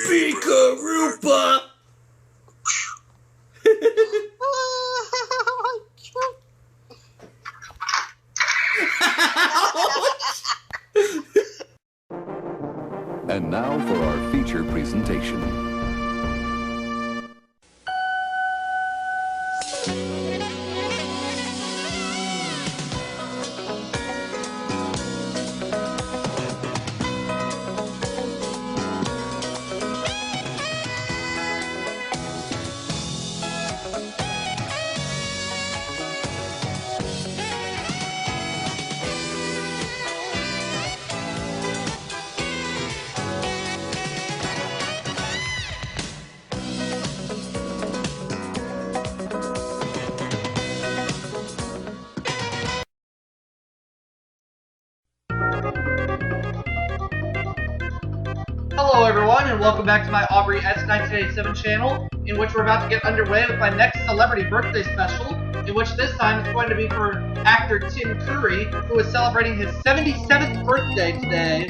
Pika-Rupa! And now for our feature presentation. Hello everyone, and welcome back to my Aubrey S 1987 channel, in which we're about to get underway with my next celebrity birthday special, in which this time it's going to be for actor Tim Curry, who is celebrating his 77th birthday today.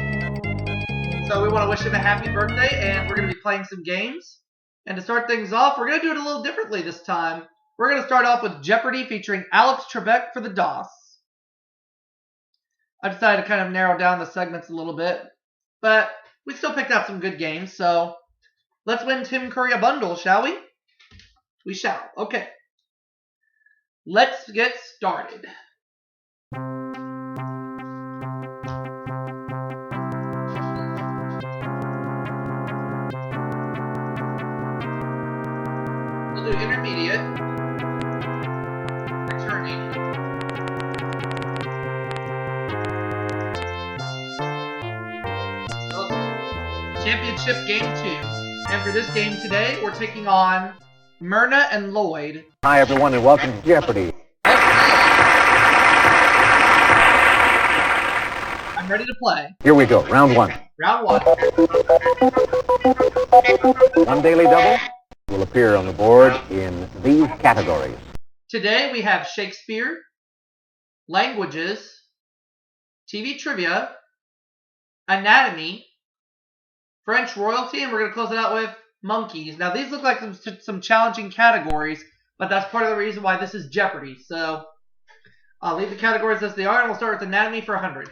So we want to wish him a happy birthday, and we're going to be playing some games. And to start things off, we're going to do it a little differently this time. We're going to start off with Jeopardy featuring Alex Trebek for the DOS. I decided to kind of narrow down the segments a little bit, but we still picked out some good games, so let's win Tim Curry a bundle, shall we? We shall. Okay. Let's get started. We'll do intermediate. Returning. Championship Game 2. And for this game today, we're taking on Myrna and Lloyd. Hi everyone and welcome to Jeopardy! I'm ready to play. Here we go, round one. Round one. One daily double will appear on the board in these categories. Today we have Shakespeare, languages, TV trivia, anatomy, French royalty, and we're going to close it out with monkeys. Now, these look like some challenging categories, but that's part of the reason why this is Jeopardy. So, I'll leave the categories as they are, and we'll start with anatomy for 100.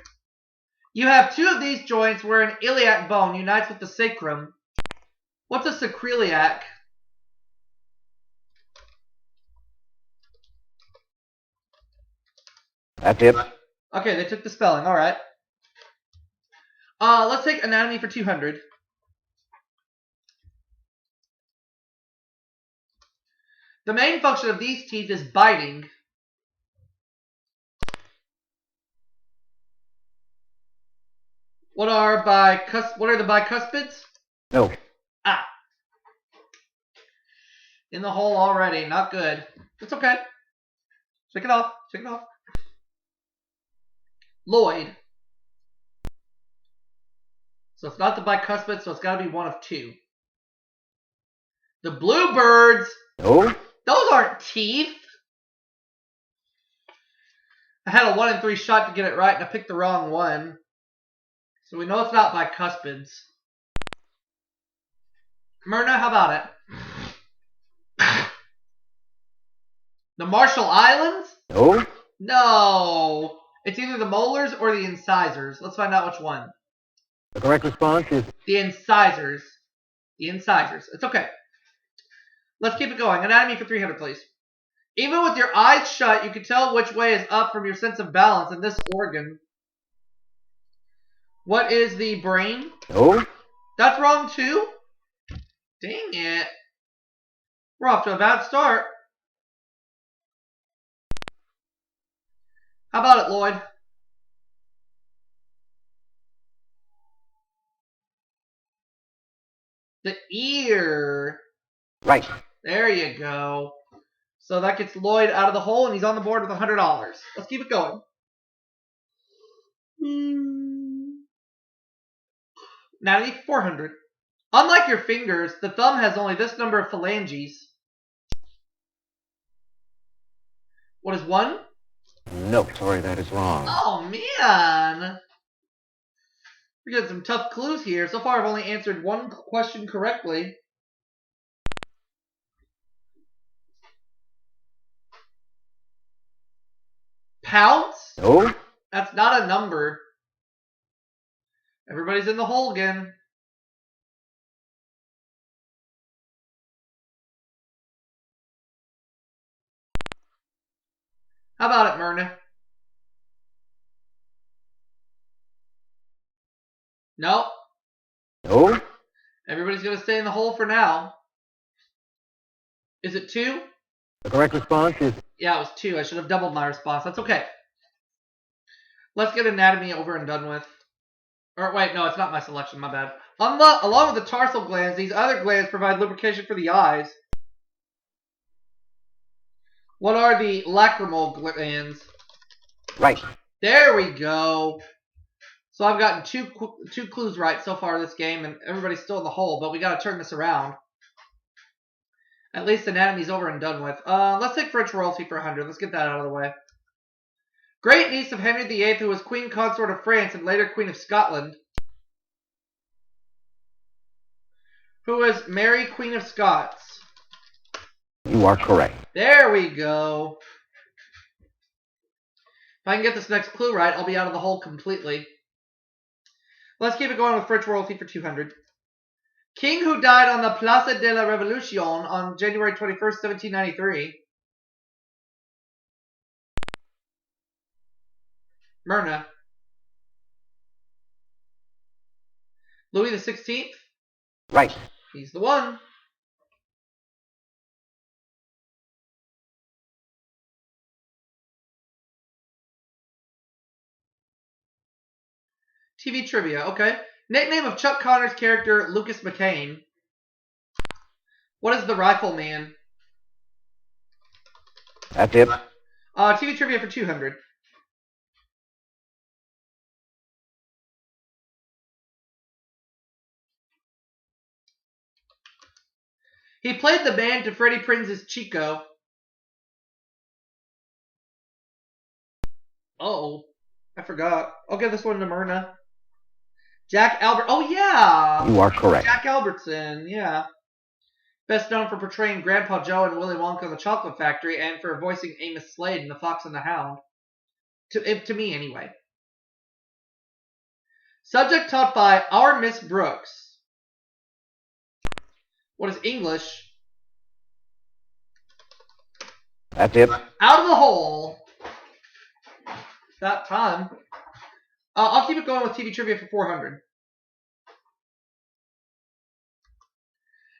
You have two of these joints where an iliac bone unites with the sacrum. What's a sacroiliac? That's it. Okay, they took the spelling. All right. Let's take anatomy for 200. The main function of these teeth is biting. What are the bicuspids? No. Ah. In the hole already. Not good. It's okay. Shake it off. Shake it off. Lloyd. So it's not the bicuspid, so it's got to be one of two. The bluebirds. No. Those aren't teeth. I had a 1 in 3 shot to get it right, and I picked the wrong one. So we know it's not bicuspids. Myrna, how about it? The Marshall Islands? No. No. It's either the molars or the incisors. Let's find out which one. The correct response is the incisors. The incisors. It's okay. Let's keep it going. Anatomy for 300, please. Even with your eyes shut, you can tell which way is up from your sense of balance in this organ. What is the brain? no. That's wrong, too? Dang it. We're off to a bad start. How about it, Lloyd? The ear. Right. There you go. So that gets Lloyd out of the hole, and he's on the board with $100. Let's keep it going. Anatomy 400. Unlike your fingers, the thumb has only this number of phalanges. What is 1? No, sorry, that is wrong. Oh, man. We're getting some tough clues here. So far, I've only answered one question correctly. Pounds? No. That's not a number. Everybody's in the hole again. How about it, Myrna? Nope. No. Everybody's going to stay in the hole for now. Is it 2? The correct response is... Yeah, it was 2. I should have doubled my response. That's okay. Let's get anatomy over and done with. Or wait, no, it's not my selection. My bad. Along with the tarsal glands, these other glands provide lubrication for the eyes. What are the lacrimal glands? Right. There we go. So I've gotten two clues right so far this game, and everybody's still in the hole, but we got to turn this around. At least anatomy's over and done with. Let's take French royalty for 100. Let's get that out of the way. Great niece of Henry VIII, who was Queen Consort of France and later Queen of Scotland. Who was Mary, Queen of Scots. You are correct. There we go. If I can get this next clue right, I'll be out of the hole completely. Let's keep it going with French royalty for 200. King who died on the Place de la Révolution on January 21st, 1793. Myrna. Louis the 16th? Right. He's the one. TV trivia, okay. Nickname of Chuck Connor's character, Lucas McCain. What is the Rifleman? That's it. TV trivia for 200. He played the band to Freddie Prinze's Chico. Uh-oh. I forgot. I'll give this one to Myrna. Jack Albert. Oh, yeah. You are correct. Jack Albertson, yeah. Best known for portraying Grandpa Joe in Willy Wonka and the Chocolate Factory and for voicing Amos Slade in The Fox and the Hound. To me, anyway. Subject taught by our Miss Brooks. What is English? That's it. Out of the hole. That time. I'll keep it going with TV trivia for 400.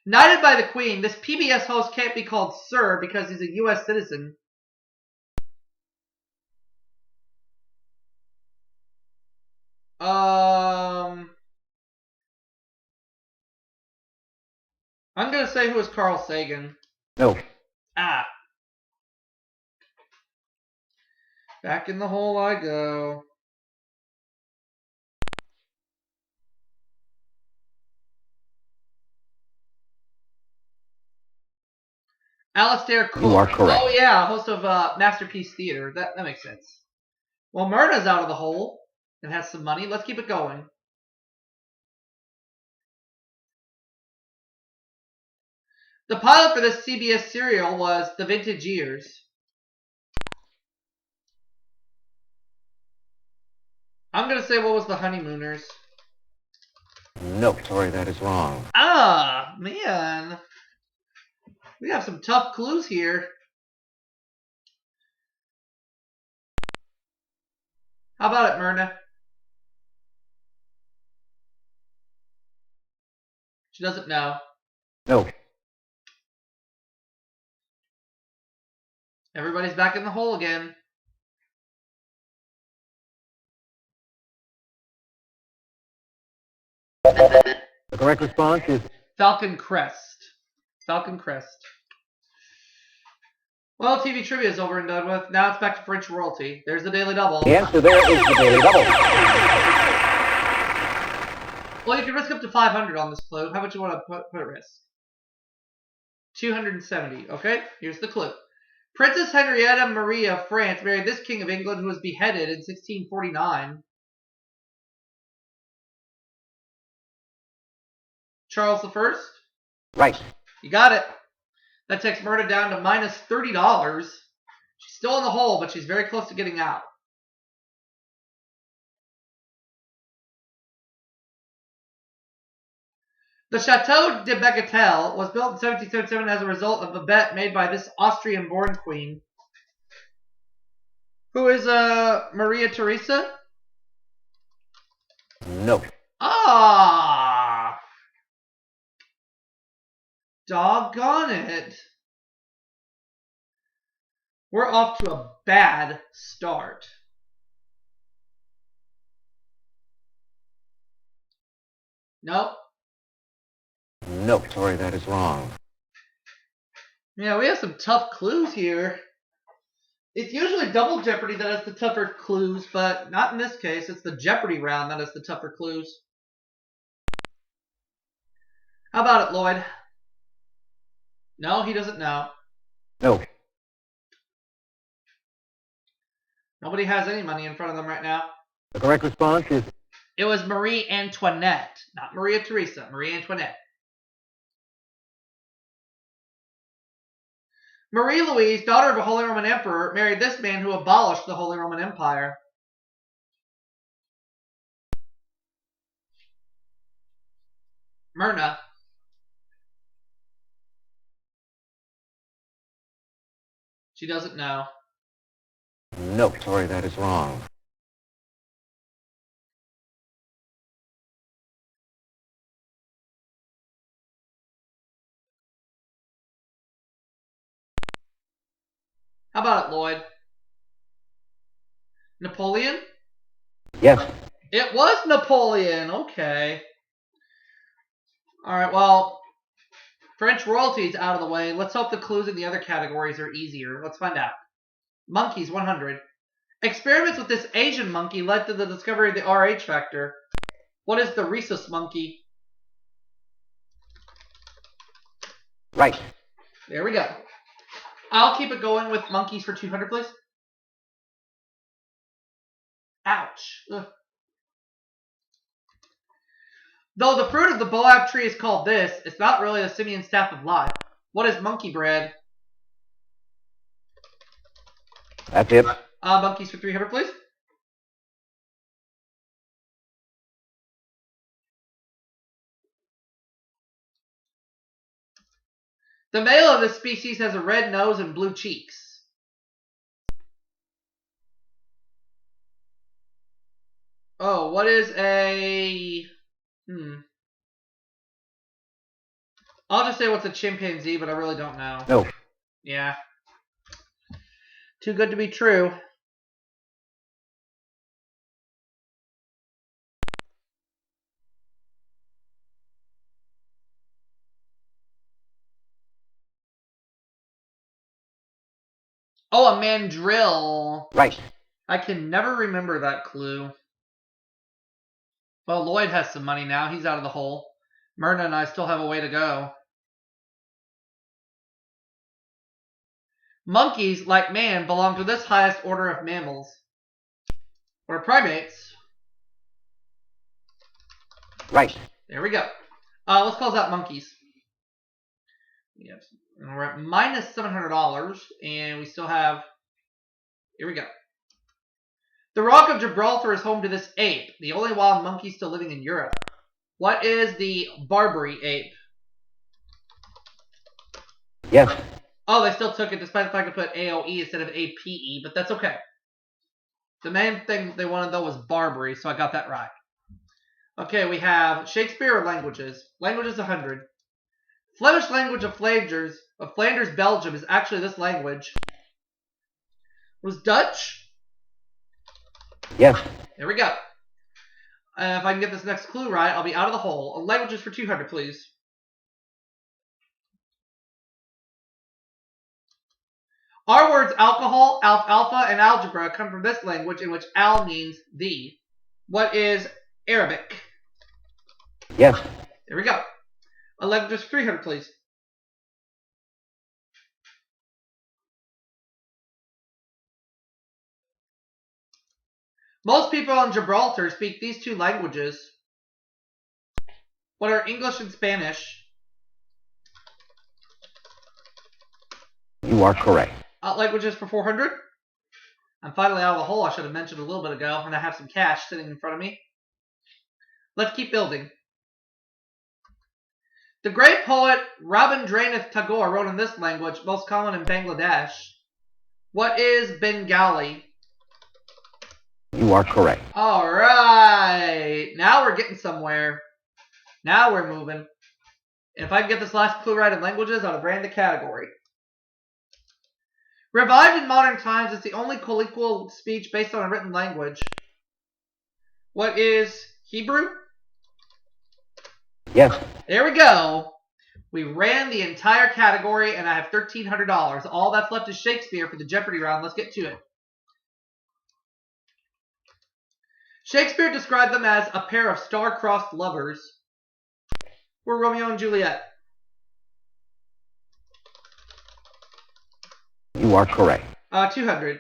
Knighted by the Queen, this PBS host can't be called Sir because he's a U.S. citizen. I'm going to say who is Carl Sagan. No. Ah. Back in the hole I go. Alistair Cook. You are correct. Oh, yeah, host of Masterpiece Theater. That makes sense. Well, Myrna's out of the hole and has some money. Let's keep it going. The pilot for this CBS serial was The Vintage Years. I'm going to say what was The Honeymooners. No, sorry, that is wrong. Ah, man. We have some tough clues here. How about it, Myrna? She doesn't know. No. Everybody's back in the hole again. The correct response is... Falcon Crest. Falcon Crest. Well, TV trivia is over and done with. Now it's back to French royalty. There's the Daily Double. The answer there is the Daily Double. Well, you can risk up to 500 on this clue. How much you want to put at risk? 270. Okay, here's the clue. Princess Henrietta Maria of France married this king of England who was beheaded in 1649. Charles I? Right. You got it. That takes Myrna down to minus $30. She's still in the hole, but she's very close to getting out. The Chateau de Bagatelle was built in 1777 as a result of a bet made by this Austrian-born queen. Who is Maria Theresa? No. Ah! Doggone it. We're off to a bad start. Nope. No, sorry, that is wrong. Yeah, we have some tough clues here. It's usually Double Jeopardy that has the tougher clues, but not in this case. It's the Jeopardy round that has the tougher clues. How about it, Lloyd? No, he doesn't know. No. Nobody has any money in front of them right now. The correct response is... It was Marie Antoinette, not Maria Theresa. Marie Antoinette. Marie Louise, daughter of a Holy Roman Emperor, married this man who abolished the Holy Roman Empire. Myrna. She doesn't know. No, sorry, that is wrong. How about it, Lloyd? Napoleon? Yes. It was Napoleon. Okay. All right, well, French royalty's out of the way. Let's hope the clues in the other categories are easier. Let's find out. Monkeys, 100. Experiments with this Asian monkey led to the discovery of the RH factor. What is the rhesus monkey? Right. There we go. I'll keep it going with monkeys for 200, please. Ouch. Ugh. Though the fruit of the boab tree is called this, it's not really the simian staff of life. What is monkey bread? That's it. Monkeys for 300, please. The male of this species has a red nose and blue cheeks. Oh, what is a... I'll just say what's a chimpanzee, but I really don't know. No. Yeah. Too good to be true. Oh, a mandrill. Right. I can never remember that clue. Well, Lloyd has some money now. He's out of the hole. Myrna and I still have a way to go. Monkeys, like man, belong to this highest order of mammals. Or primates. Right. There we go. Let's close out monkeys. Yes. We're at minus $700, and we still have... Here we go. The Rock of Gibraltar is home to this ape, the only wild monkey still living in Europe. What is the Barbary ape? Yes. Oh, they still took it despite the fact I put AOE instead of APE, but that's okay. The main thing they wanted, though, was Barbary, so I got that right. Okay, we have Shakespeare or languages. Languages, 100. Flemish language of Flanders, Belgium, is actually this language. Was Dutch? Yes. There we go. If I can get this next clue right, I'll be out of the hole. Languages for 200, please. Our words alcohol, alpha, and algebra come from this language in which al means the. What is Arabic? Yes. There we go. Languages for 300, please. Most people in Gibraltar speak these two languages. What are English and Spanish? You are correct. Languages for 400. I'm finally out of the hole I should have mentioned a little bit ago, and I have some cash sitting in front of me. Let's keep building. The great poet Rabindranath Tagore wrote in this language, most common in Bangladesh. What is Bengali? You are correct. All right. Now we're getting somewhere. Now we're moving. If I can get this last clue right in languages, I'll brand the category. Revived in modern times, it's the only colloquial speech based on a written language. What is Hebrew? Yes. There we go. We ran the entire category, and I have $1,300. All that's left is Shakespeare for the Jeopardy round. Let's get to it. Shakespeare described them as a pair of star-crossed lovers. We're Romeo and Juliet. You are correct. 200.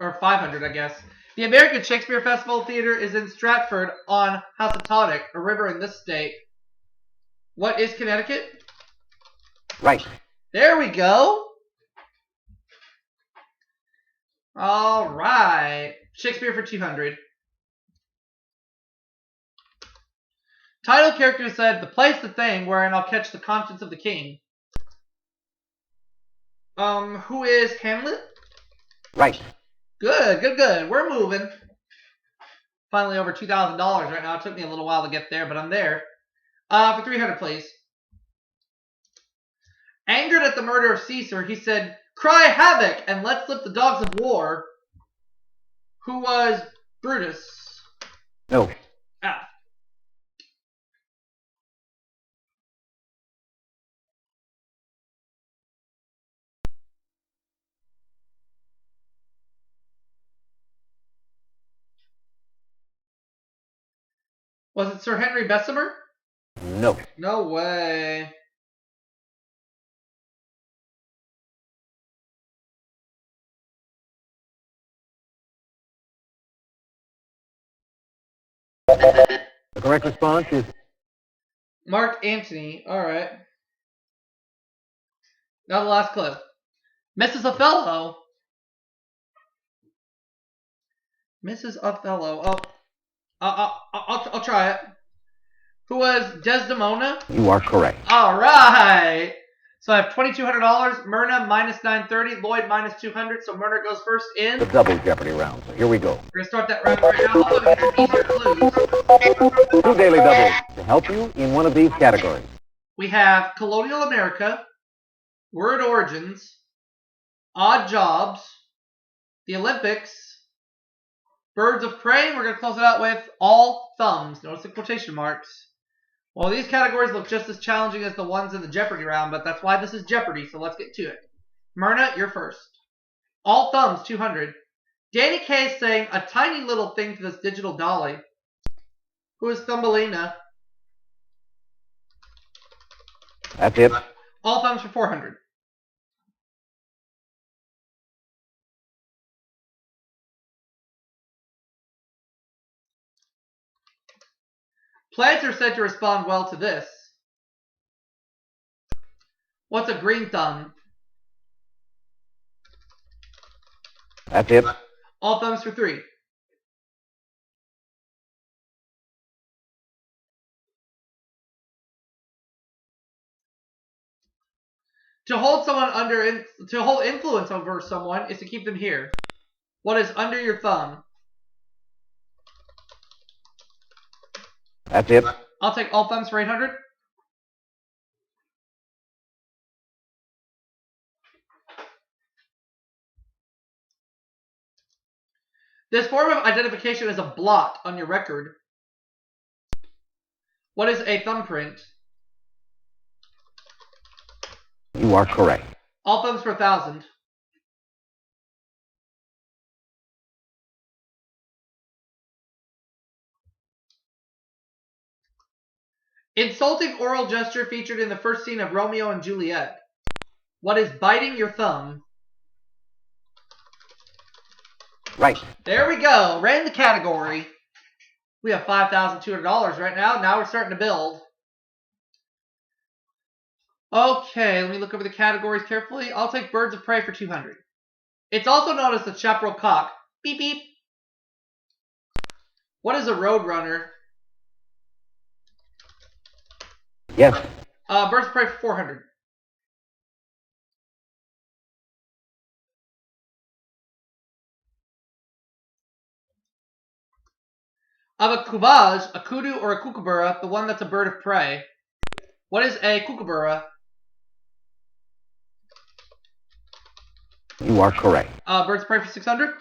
Or 500, I guess. The American Shakespeare Festival Theater is in Stratford on Housatonic, a river in this state. What is Connecticut? Right. There we go. All right. Shakespeare for 200. Title character said, the place, the thing, wherein I'll catch the conscience of the king. Who is Hamlet? Right. Good, good, good. We're moving. Finally over $2,000 right now. It took me a little while to get there, but I'm there. For 300, please. Angered at the murder of Caesar, he said, cry havoc and let slip the dogs of war. Who was Brutus? No. Ah. Was it Sir Henry Bessemer? No. No way. The correct response is Mark Antony. All right. Now the last clue. Mrs. Othello. Mrs. Othello. Oh, I'll try it. Who was Desdemona? you are correct. All right. So I have $2,200. Myrna minus 930. Lloyd minus 200. So Myrna goes first in. The double Jeopardy round. So here we go. We're going to start that round right now. Hopefully we get some easier clues. 2 daily doubles to help you in one of these categories. We have Colonial America, Word Origins, Odd Jobs, the Olympics, Birds of Prey, and we're going to close it out with All Thumbs. Notice the quotation marks. Well, these categories look just as challenging as the ones in the Jeopardy round, but that's why this is Jeopardy, so let's get to it. Myrna, you're first. All Thumbs, 200. Danny Kaye is saying a tiny little thing to this digital dolly. Who is Thumbelina? That's it. All Thumbs for 400. Plants are said to respond well to this. What's a green thumb? That's it. All Thumbs for 3. To hold influence over someone is to keep them here. What is under your thumb? That's it. I'll take All Thumbs for 800. This form of identification is a blot on your record. What is a thumbprint? You are correct. All Thumbs for 1,000. Insulting oral gesture featured in the first scene of Romeo and Juliet. What is biting your thumb? Right. There we go. Ran the category. We have $5,200 right now. Now we're starting to build. Okay, let me look over the categories carefully. I'll take birds of prey for 200. It's also known as the chaparral cock. Beep, beep. What is a roadrunner? Yes. Birds of prey for 400. Of a cubage, a kudu or a kookaburra, the one that's a bird of prey. What is a kookaburra? You are correct. Birds of prey for 600.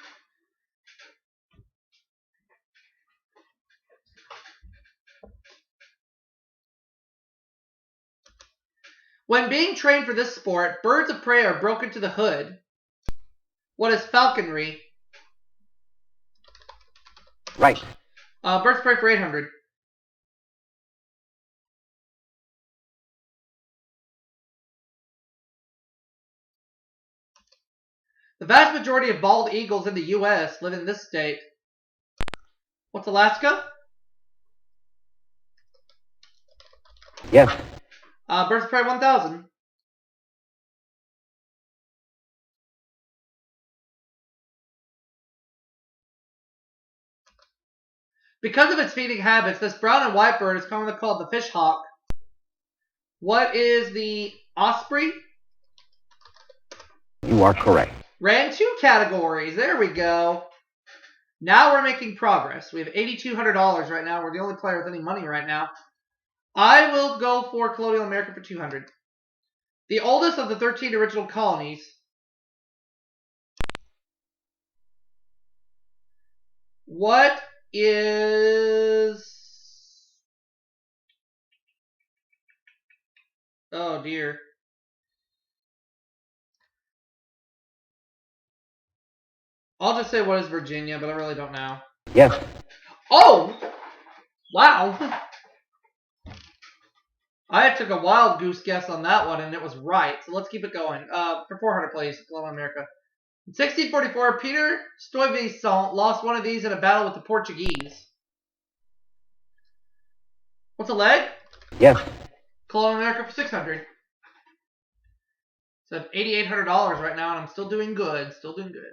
When being trained for this sport, birds of prey are broken to the hood. What is falconry? Right. Birds of prey for 800. The vast majority of bald eagles in the U.S. live in this state. What's Alaska? Yes. Birds of prey 1,000. Because of its feeding habits, this brown and white bird is commonly called the fish hawk. What is the osprey? You are correct. Ran 2 categories. There we go. Now we're making progress. We have $8,200 right now. We're the only player with any money right now. I will go for Colonial America for 200. The oldest of the 13 original colonies. What is... Oh, dear. I'll just say what is Virginia, but I really don't know. Yes. Oh! Wow. I took a wild goose guess on that one, and it was right. So let's keep it going. For 400, please. Colonial America. In 1644, Peter Stuyvesant lost one of these in a battle with the Portuguese. What's a leg? Yes. Colonial America for 600. So $8,800 right now, and I'm still doing good. Still doing good.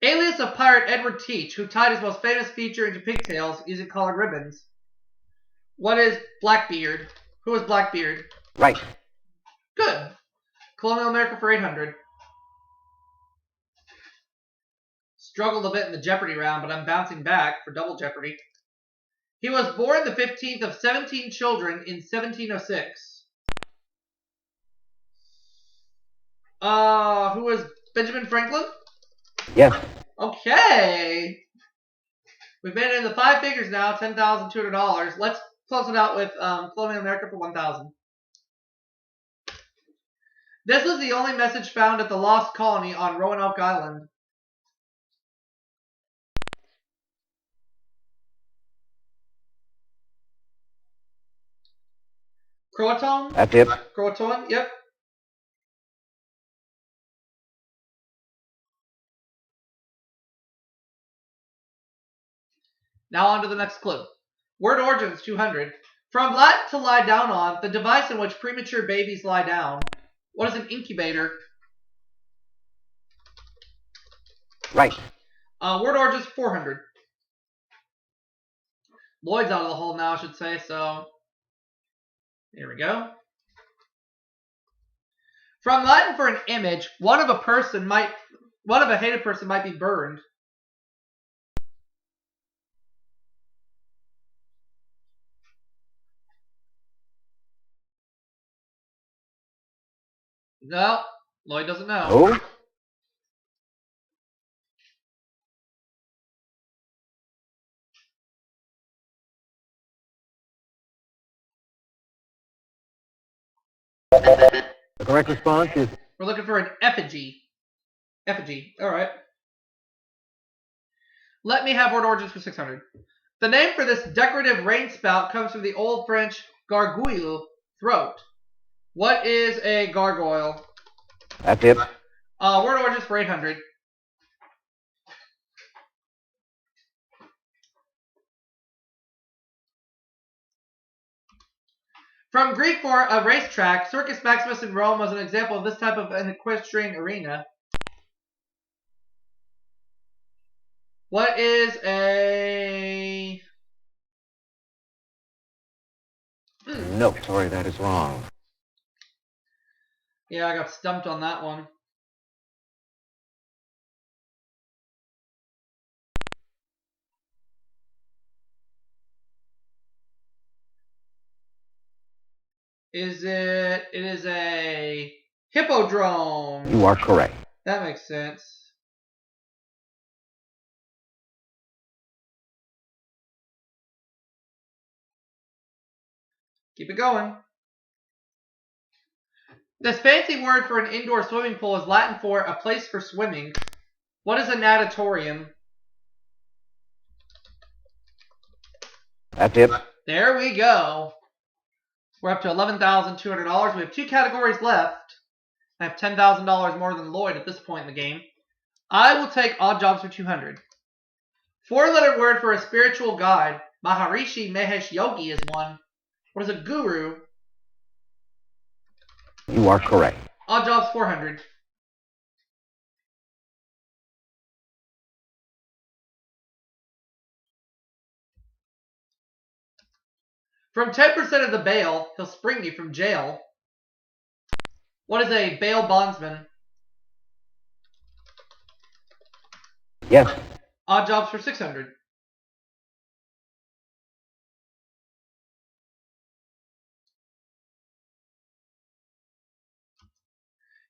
Alias of pirate Edward Teach, who tied his most famous feature into pigtails using colored ribbons. What is Blackbeard? Who is Blackbeard? Right. Good. Colonial America for 800. Struggled a bit in the Jeopardy round, but I'm bouncing back for double Jeopardy. He was born the 15th of 17 children in 1706. Who was Benjamin Franklin? Yes. Okay. We've made it into 5 figures now, $10,200. Let's close it out with Colonial America for 1,000. This was the only message found at the Lost Colony on Roanoke Island. Croatoan? That's it. Croatoan, yep. Now on to the next clue. Word origins 200. From Latin to lie down on, the device in which premature babies lie down. What is an incubator? Right. Word origins 400. Lloyd's out of the hole now, I should say, so here we go. From Latin for an image, one of a hated person might be burned. No, Lloyd doesn't know. Oh. The correct response is... We're looking for an effigy. Effigy, alright. Let me have word origins for 600. The name for this decorative rain spout comes from the Old French gargouille, throat. What is a gargoyle? That's it. Word origins for 800. From Greek for a racetrack, Circus Maximus in Rome was an example of this type of an equestrian arena. What is a... No, sorry, that is wrong. Yeah, I got stumped on that one. It is a hippodrome. You are correct. That makes sense. Keep it going. This fancy word for an indoor swimming pool is Latin for a place for swimming. What is a natatorium? That's it. There we go. We're up to $11,200. We have 2 categories left. I have $10,000 more than Lloyd at this point in the game. I will take odd jobs for 200. 4-letter word for a spiritual guide. Maharishi Mahesh Yogi is one. What is a guru? You are correct. Odd jobs 400. From 10% of the bail, he'll spring you from jail. What is a bail bondsman? Yes. Odd jobs for 600.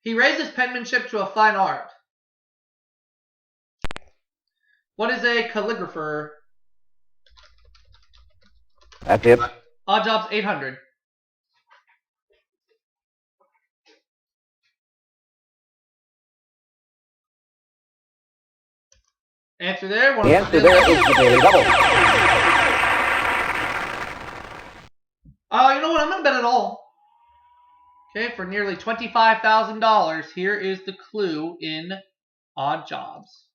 He raises penmanship to a fine art. What is a calligrapher? That's it. Odd jobs 800. Answer there. The answer there is the Daily Double. You know what? I'm going to bet it all. Okay, for nearly $25,000, here is the clue in odd jobs.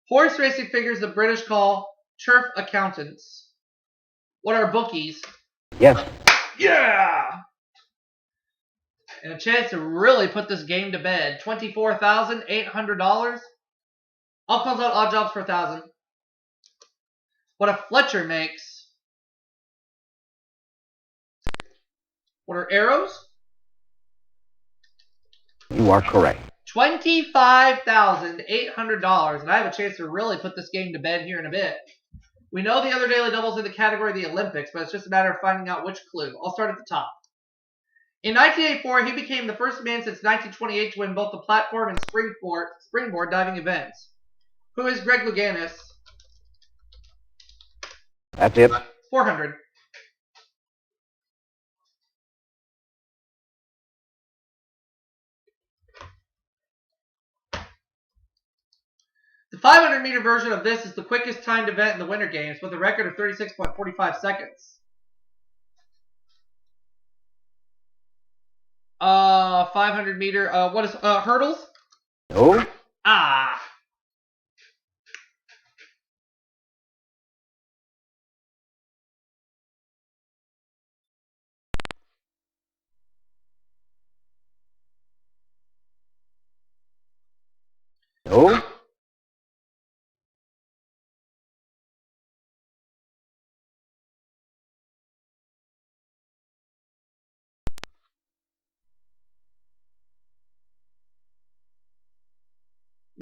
Horse racing figures the British call turf accountants. What are bookies? Yes. Yeah! And a chance to really put this game to bed. $24,800. I'll close out odd jobs for 1,000. What a Fletcher makes. What are arrows? You are correct. $25,800. And I have a chance to really put this game to bed here in a bit. We know the other daily doubles in the category of the Olympics, but it's just a matter of finding out which clue. I'll start at the top. In 1984, he became the first man since 1928 to win both the platform and springboard diving events. Who is Greg Louganis? That's it. 400. The 500-meter version of this is the quickest timed event in the Winter Games with a record of 36.45 seconds. 500-meter, what is, hurdles? No. Ah. No.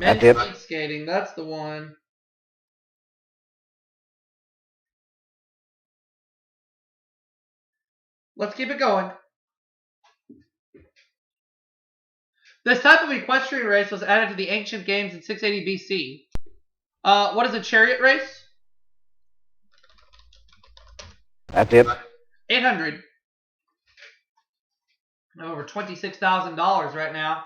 Men's That's it. speed skating, that's the one. Let's keep it going. This type of equestrian race was added to the ancient games in 680 BC. What is a chariot race? That's it. 800. Over $26,000 right now.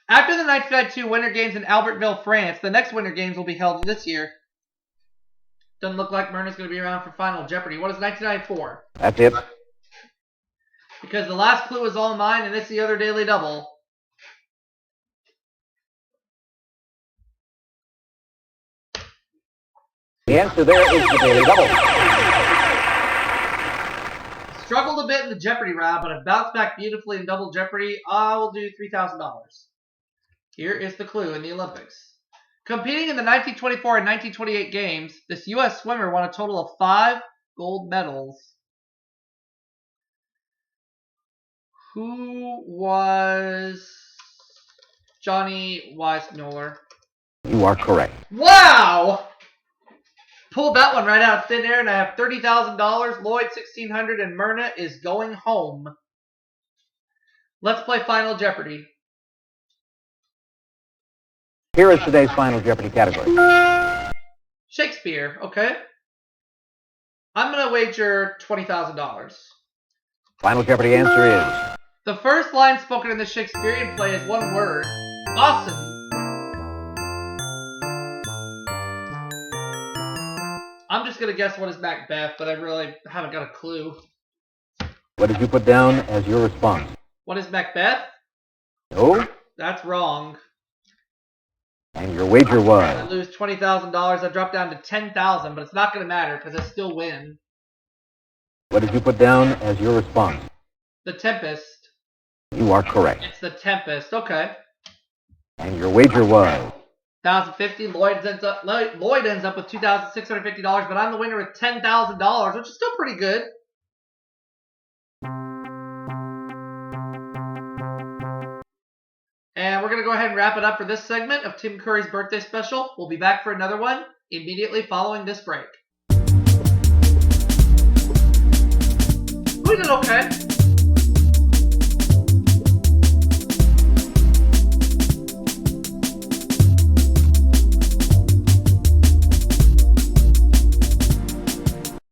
After the 1992 Winter Games in Albertville, France, the next Winter Games will be held this year. Doesn't look like Myrna's going to be around for Final Jeopardy. What is 1994? That's it. Because the last clue is all mine and it's the other daily double. The answer there is the daily double. Struggled a bit in the Jeopardy round, but I've bounced back beautifully in Double Jeopardy. I will do $3,000. Here is the clue in the Olympics. Competing in the 1924 and 1928 games, this U.S. swimmer won a total of 5 gold medals. Who was Johnny Weissmuller? You are correct. Wow! Pulled that one right out of thin air, and I have $30,000. Lloyd, $1,600, and Myrna is going home. Let's play Final Jeopardy. Here is today's Final Jeopardy category. Shakespeare, okay. I'm going to wager $20,000. Final Jeopardy answer is... The first line spoken in the Shakespearean play is one word. Awesome. I'm just going to guess what is Macbeth, but I really haven't got a clue. What did you put down as your response? What is Macbeth? No. That's wrong. And your wager was... I lose $20,000. I drop down to $10,000, but it's not going to matter because I still win. What did you put down as your response? The Tempest. You are correct. It's The Tempest. Okay. And your wager was... $1,050. Lloyd ends up with $2,650, but I'm the winner with $10,000, which is still pretty good. And we're going to go ahead and wrap it up for this segment of Tim Curry's birthday special. We'll be back for another one immediately following this break. We did okay.